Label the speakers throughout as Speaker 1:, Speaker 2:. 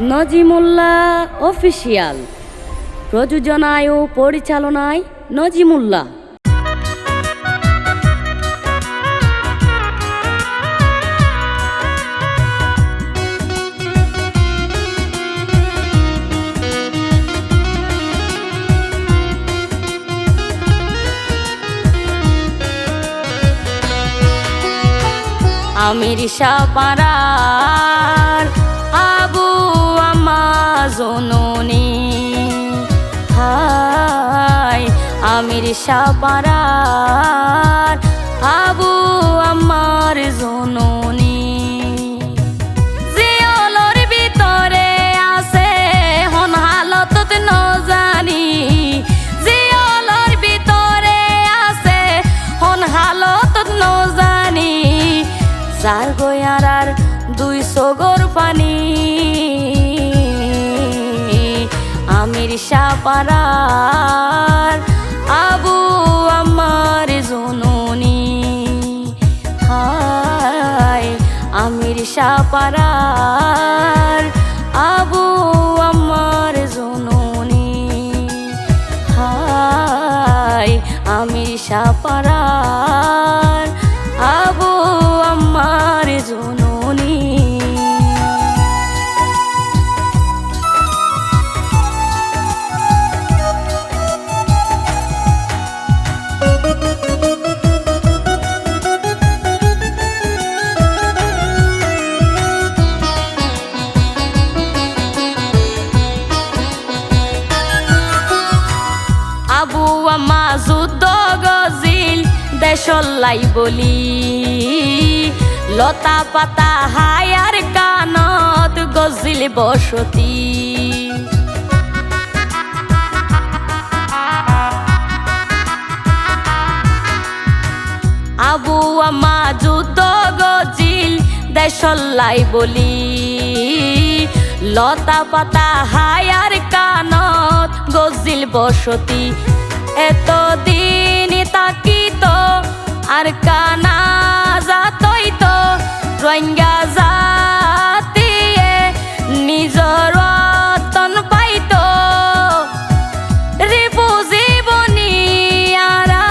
Speaker 1: Nazimullah official, প্রযোজনায় ও পরিচালনায় নজিমুল্লাহ। আমির শাহপাড়ার আবু আম্মা জননী, হায় আমির শাহপাড়ার আবু আম্মার জননী। জিয়লর ভিতরে আছে হন হালতত ন জানি, জিয়লর ভিতরে আছে হন হালতত ন জানি। যার গয়ারার 200 গর পানি, আমির শাহপাড়ার আবু আম্মার জননী, হায় আমির শাহপাড়ার আবু আম্মার জননী, হায় আমির শাহপাড়ার আবু আম্মার জননী। আবু আম্মা যুদ্ধ গজিল দেশলাই বলি, লতা পাতা হায়ার কানত গজিল বসতি। আবু আম্মা যুদ্ধ গজিল দেশলাই বলি, লতা পাতা হায়ার কানত গজিল বসতি। এতদিন তাকিত আর কানা যাতইত রোহিঙ্গা জাতিয়ে নিজর রতন পাইত। রিপু জীবনিয়ারা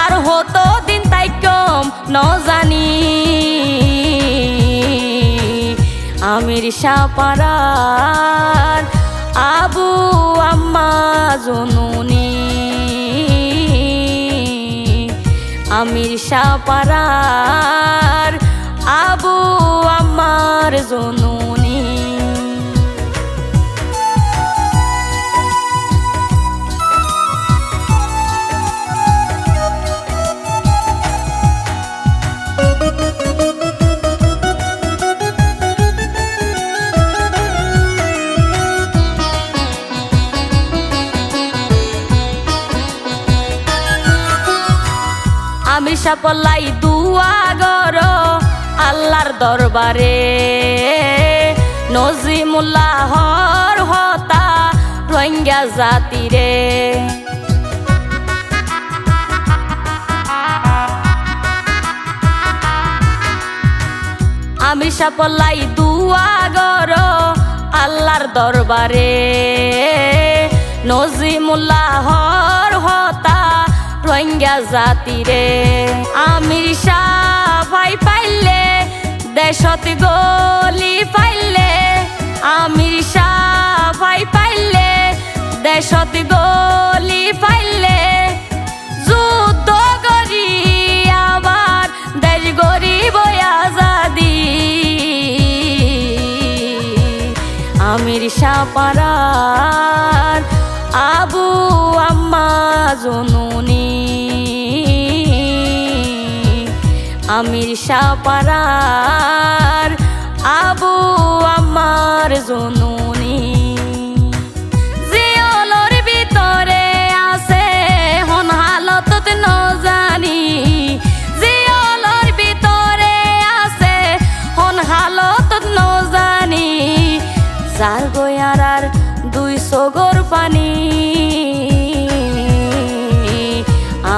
Speaker 1: আর হতো দিন তাই কম ন জানি, আমির শাহপাড়ার আবু আম্মা জননী, আমির শাহপাড়ার আবু আম্মার জননী। আমি সাপলাই দুয়া গর আল্লাহর দরবারে, নজিমুল্লাহর হতা রোহিঙ্গা জাতিরে। আমি সাপলাই দুয়া গর আল্লাহর দরবারে, নজিমুল্লাহর হতা রোহিঙ্গা জাতিরে। আমির শাহ ভাই পাইলে দেশত গলি পাইলে, আমির শাহ ভাই পাইলে দেশত গলি পাইলে। যুদ্ধ করি আবার দেশ গরিব আজাদি, আমির শাহপাড়ার আবু আম্মা জননী, আমির শাহপাড়ার আবু আম্মার জননী। জিয়লর ভিতরে আছে হন হালতত ন জানি, জিয়লর ভিতরে আছে হন হালতত ন জানি। যার গয়ারার 200 গর পানি,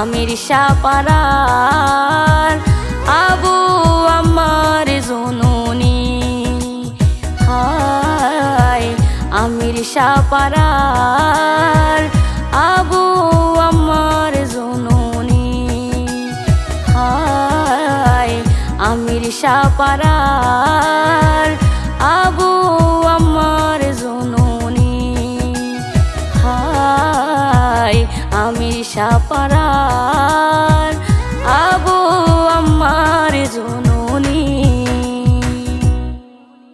Speaker 1: আমির শাহপাড়ার আবু আম্মার জননী, হায় আমির সাপাড়ার আবু আমার জননী। হায় আমির সাপাড়ার আবু আমার জননী। হায় আমির সাপাড়ার